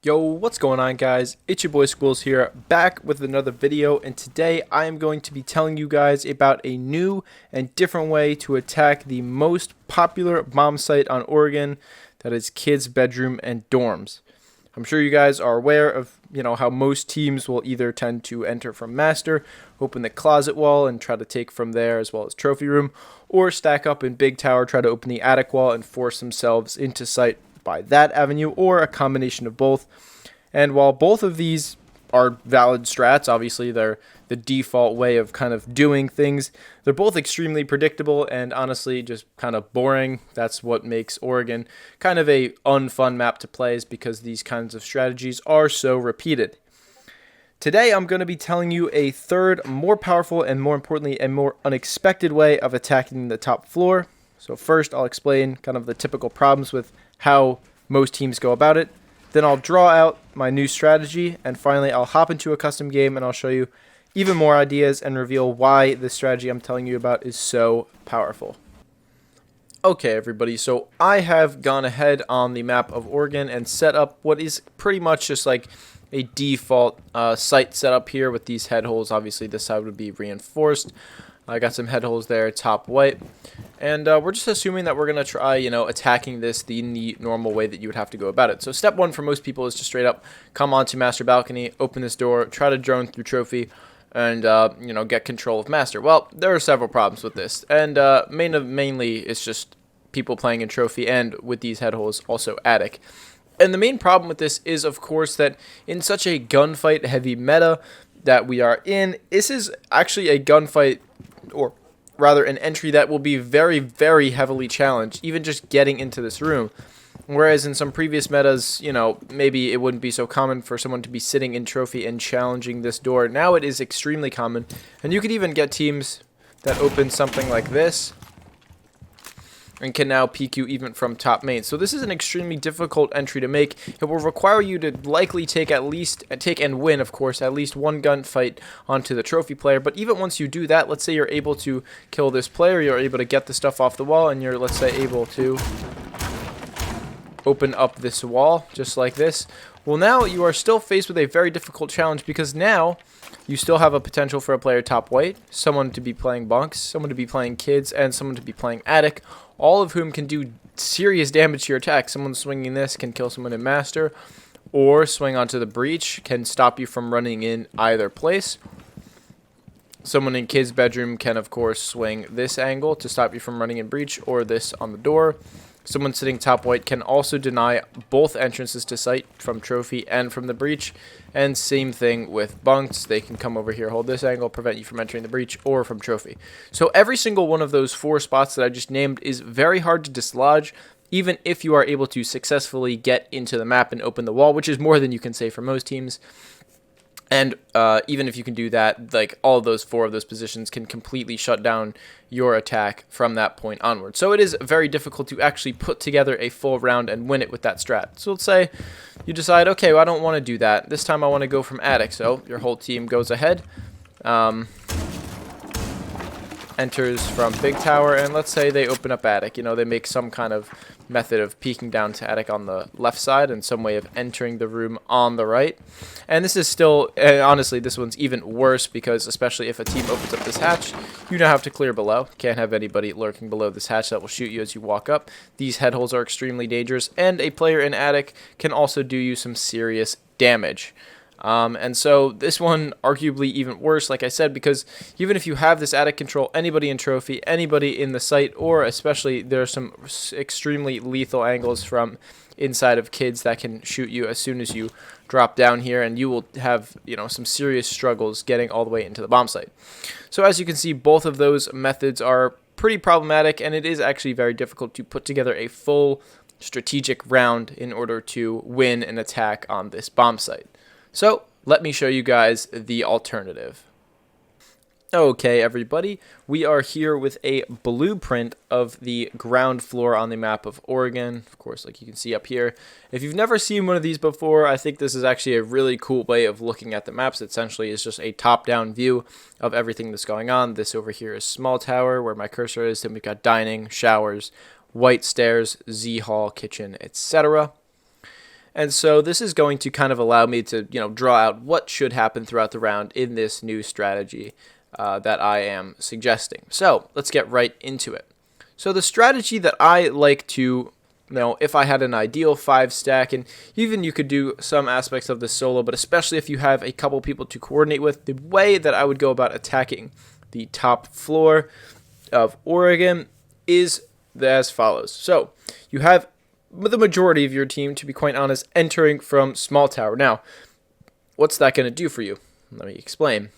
Yo, what's going on, guys? It's your boy Squills here, back with another video, and today I am going to be telling you guys about a new and different way to attack the most popular bomb site on Oregon, that is kids' bedroom and dorms. I'm sure you guys are aware of, how most teams will either tend to enter from master, open the closet wall and try to take from there as well as trophy room, or stack up in big tower, try to open the attic wall and force themselves into sight by that avenue, or a combination of both. And while both of these are valid strats, obviously they're the default way of kind of doing things, they're both extremely predictable and honestly just kind of boring. That's what makes Oregon kind of a unfun map to play, is because these kinds of strategies are so repeated. Today I'm going to be telling you a third, more powerful and more importantly a more unexpected way of attacking the top floor. So first I'll explain kind of the typical problems with how most teams go about it. Then I'll draw out my new strategy, and finally I'll hop into a custom game and I'll show you even more ideas and reveal why the strategy I'm telling you about is so powerful. Okay, everybody, so I have gone ahead on the map of Oregon and set up what is pretty much just like a default site setup here with these head holes. Obviously this side would be reinforced. I got some head holes there, top white. And we're just assuming that we're going to try, attacking this in the normal way that you would have to go about it. So step one for most people is to straight up come onto master balcony, open this door, try to drone through trophy, and, get control of master. Well, there are several problems with this. And mainly it's just people playing in trophy, and with these head holes also attic. And the main problem with this is, of course, that in such a gunfight heavy meta that we are in, this is actually a gunfight, or rather an entry that will be very, very heavily challenged, even just getting into this room. Whereas in some previous metas, maybe it wouldn't be so common for someone to be sitting in trophy and challenging this door. Now it is extremely common, and you could even get teams that open something like this and can now peek you even from top main. So this is an extremely difficult entry to make. It will require you to likely take and win, of course, at least one gunfight onto the trophy player. But even once you do that, let's say you're able to kill this player, you're able to get the stuff off the wall, and you're, let's say, able to open up this wall just like this. Well, now you are still faced with a very difficult challenge, because now you still have a potential for a player top white, someone to be playing bunks, someone to be playing kids, and someone to be playing attic, all of whom can do serious damage to your attack. Someone swinging this can kill someone in master, or swing onto the breach can stop you from running in either place. Someone in kid's bedroom can, of course, swing this angle to stop you from running in breach, or this on the door. Someone sitting top white can also deny both entrances to site from trophy and from the breach. And same thing with bunks. They can come over here, hold this angle, prevent you from entering the breach or from trophy. So every single one of those four spots that I just named is very hard to dislodge, even if you are able to successfully get into the map and open the wall, which is more than you can say for most teams. And even if you can do that, like all of those four of those positions can completely shut down your attack from that point onward. So it is very difficult to actually put together a full round and win it with that strat. So let's say you decide, okay, well, I don't want to do that. This time I want to go from attic. So your whole team goes ahead, enters from big tower, and let's say they open up attic. They make some kind of method of peeking down to attic on the left side and some way of entering the room on the right. And this is still, honestly, this one's even worse, because especially if a team opens up this hatch, you now have to clear below. Can't have anybody lurking below this hatch that will shoot you as you walk up. These head holes are extremely dangerous, and a player in attic can also do you some serious damage. And so this one arguably even worse, like I said, because even if you have this attic control, anybody in trophy, anybody in the site, or especially there are some extremely lethal angles from inside of kids that can shoot you as soon as you drop down here, and you will have some serious struggles getting all the way into the bomb site. So as you can see, both of those methods are pretty problematic, and it is actually very difficult to put together a full strategic round in order to win an attack on this bomb site. So let me show you guys the alternative. Okay, everybody, we are here with a blueprint of the ground floor on the map of Oregon, of course, like you can see up here. If you've never seen one of these before, I think this is actually a really cool way of looking at the maps. It essentially is just a top-down view of everything that's going on. This over here is small tower, where my cursor is. Then we've got dining, showers, white stairs, Z hall, kitchen, etc. And so this is going to kind of allow me to, draw out what should happen throughout the round in this new strategy that I am suggesting. So let's get right into it. So the strategy that I like to, if I had an ideal 5-stack, and even you could do some aspects of this solo, but especially if you have a couple people to coordinate with, the way that I would go about attacking the top floor of Oregon is as follows. So you have the majority of your team, to be quite honest, entering from small tower. Now, what's that going to do for you? Let me explain.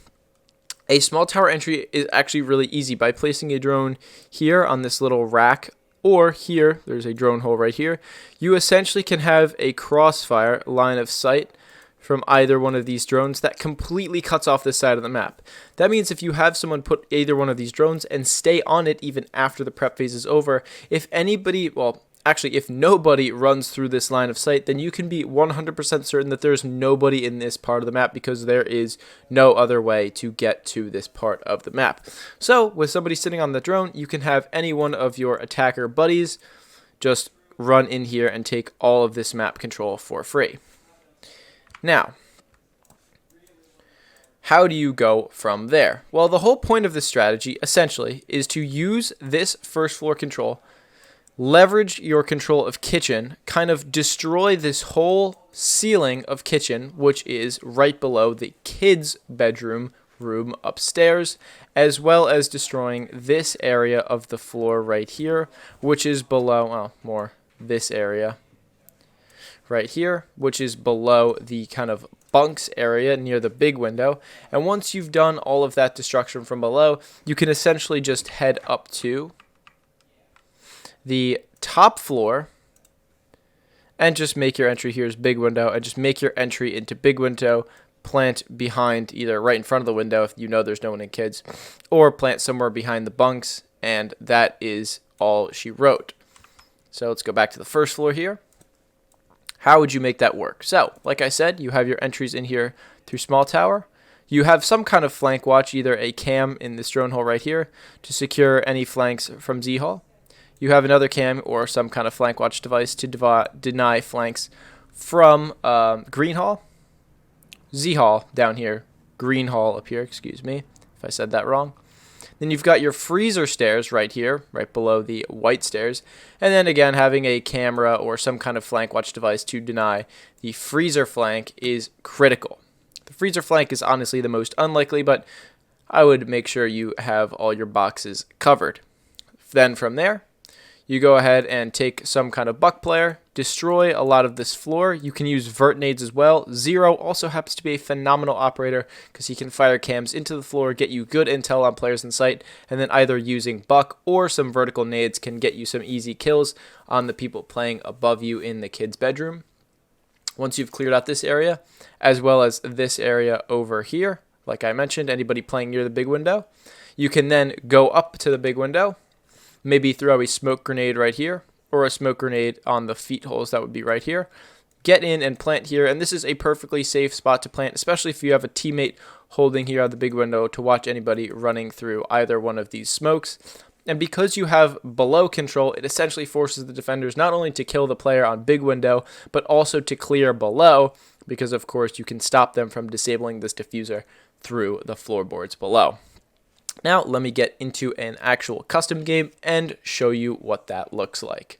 A small tower entry is actually really easy by placing a drone here on this little rack, or here, there's a drone hole right here. You essentially can have a crossfire line of sight from either one of these drones that completely cuts off this side of the map. That means if you have someone put either one of these drones and stay on it even after the prep phase is over, if nobody runs through this line of sight, then you can be 100% certain that there's nobody in this part of the map because there is no other way to get to this part of the map. So with somebody sitting on the drone, you can have any one of your attacker buddies just run in here and take all of this map control for free. Now, how do you go from there? Well, the whole point of this strategy essentially is to use this first floor control, leverage your control of kitchen, kind of destroy this whole ceiling of kitchen, which is right below the kids' bedroom room upstairs, as well as destroying this area of the floor right here, which is below, this area right here, which is below the kind of bunks area near the big window. And once you've done all of that destruction from below, you can essentially just head up to the top floor and just make your entry here as big window, and just make your entry into big window, plant behind either right in front of the window if you know there's no one in kids, or plant somewhere behind the bunks, and that is all she wrote. So let's go back to the first floor here. How would you make that work? So, like I said, you have your entries in here through small tower. You have some kind of flank watch, either a cam in this drone hole right here to secure any flanks from Z Hall. You have another cam or some kind of flank watch device to deny flanks from Green Hall, Z Hall down here, Green Hall up here, excuse me if I said that wrong. Then you've got your freezer stairs right here, right below the white stairs. And then again, having a camera or some kind of flank watch device to deny the freezer flank is critical. The freezer flank is honestly the most unlikely, but I would make sure you have all your boxes covered. Then from there, you go ahead and take some kind of buck player, destroy a lot of this floor. You can use vert nades as well. Zero also happens to be a phenomenal operator because he can fire cams into the floor, get you good intel on players in sight, and then either using buck or some vertical nades can get you some easy kills on the people playing above you in the kid's bedroom. Once you've cleared out this area, as well as this area over here, like I mentioned, anybody playing near the big window, you can then go up to the big window, maybe throw a smoke grenade right here, or a smoke grenade on the feet holes that would be right here. Get in and plant here, and this is a perfectly safe spot to plant, especially if you have a teammate holding here on the big window to watch anybody running through either one of these smokes. And because you have below control, it essentially forces the defenders not only to kill the player on big window, but also to clear below, because of course you can stop them from disabling this diffuser through the floorboards below. Now let me get into an actual custom game and show you what that looks like.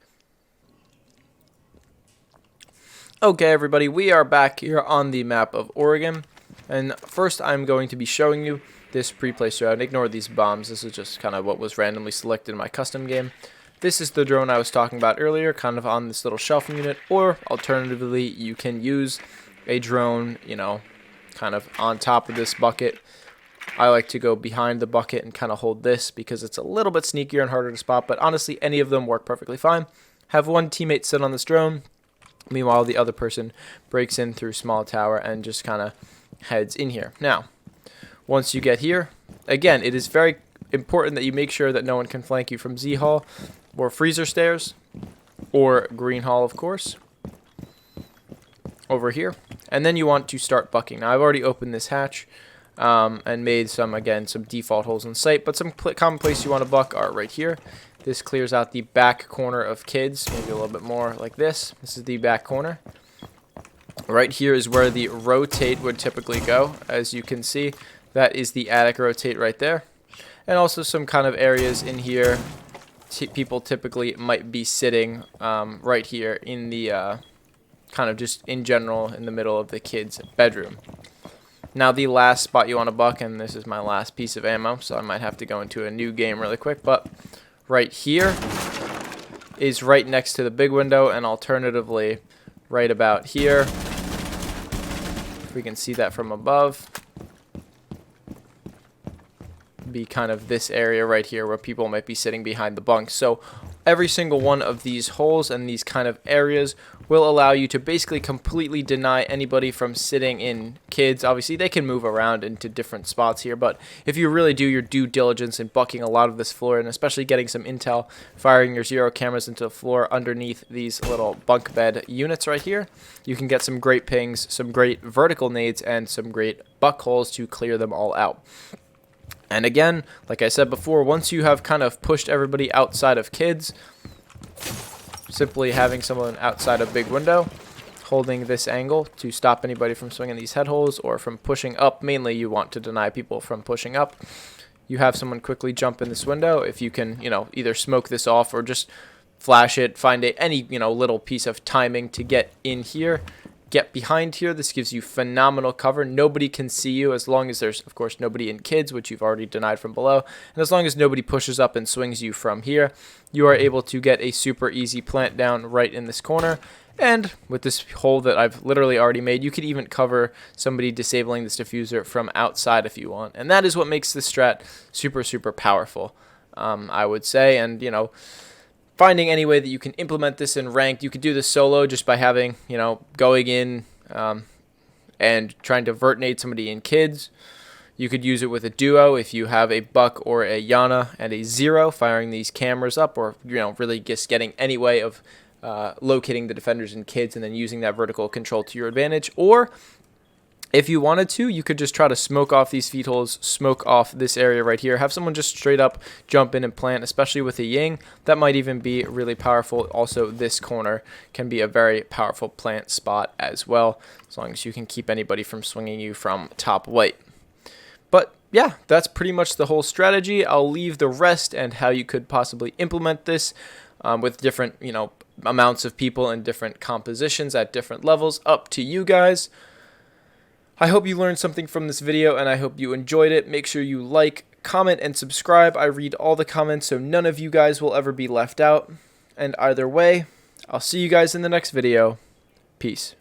Okay everybody, we are back here on the map of Oregon, and first I'm going to be showing you this pre-placed round. Ignore these bombs, this is just kind of what was randomly selected in my custom game. This is the drone I was talking about earlier, kind of on this little shelving unit, or alternatively you can use a drone, kind of on top of this bucket. I like to go behind the bucket and kind of hold this because it's a little bit sneakier and harder to spot, but honestly any of them work perfectly fine. Have one teammate sit on this drone, meanwhile the other person breaks in through small tower and just kind of heads in here. Now, once you get here, again, it is very important that you make sure that no one can flank you from Z Hall or freezer stairs or Green Hall, of course, over here. And then you want to start bucking. Now, I've already opened this hatch and made some default holes in sight, but some common places you want to buck are right here. This clears out the back corner of kids, maybe a little bit more like this. This is the back corner. Right here is where the rotate would typically go. As you can see, that is the attic rotate right there. And also some kind of areas in here people typically might be sitting right here in the kind of just in general in the middle of the kid's bedroom. Now the last spot you want to buck, and this is my last piece of ammo, so I might have to go into a new game really quick, but right here is right next to the big window, and alternatively right about here, if we can see that from above, be kind of this area right here where people might be sitting behind the bunks. So every single one of these holes and these kind of areas will allow you to basically completely deny anybody from sitting in kids. Obviously they can move around into different spots here, but if you really do your due diligence in bucking a lot of this floor, and especially getting some intel, firing your zero cameras into the floor underneath these little bunk bed units right here, you can get some great pings, some great vertical nades, and some great buck holes to clear them all out. And again, like I said before, once you have kind of pushed everybody outside of kids, simply having someone outside a big window, holding this angle to stop anybody from swinging these head holes or from pushing up. Mainly you want to deny people from pushing up. You have someone quickly jump in this window. If you can, either smoke this off or just flash it, find any, little piece of timing to get in here. Get behind here. This gives you phenomenal cover. Nobody can see you as long as there's, of course, nobody in kids, which you've already denied from below. And as long as nobody pushes up and swings you from here, you are able to get a super easy plant down right in this corner. And with this hole that I've literally already made, you could even cover somebody disabling this diffuser from outside if you want. And that is what makes this strat super, super powerful, I would say. And, finding any way that you can implement this in ranked. You could do this solo just by having, going in and trying to vert nade somebody in kids. You could use it with a duo if you have a buck or a Yana and a zero, firing these cameras up, or, really just getting any way of locating the defenders in kids and then using that vertical control to your advantage. Or if you wanted to, you could just try to smoke off these feed holes, smoke off this area right here, have someone just straight up jump in and plant, especially with a Ying. That might even be really powerful. Also, this corner can be a very powerful plant spot as well, as long as you can keep anybody from swinging you from top white. But yeah, that's pretty much the whole strategy. I'll leave the rest and how you could possibly implement this with different, amounts of people and different compositions at different levels up to you guys. I hope you learned something from this video, and I hope you enjoyed it. Make sure you like, comment, and subscribe. I read all the comments, so none of you guys will ever be left out. And either way, I'll see you guys in the next video. Peace.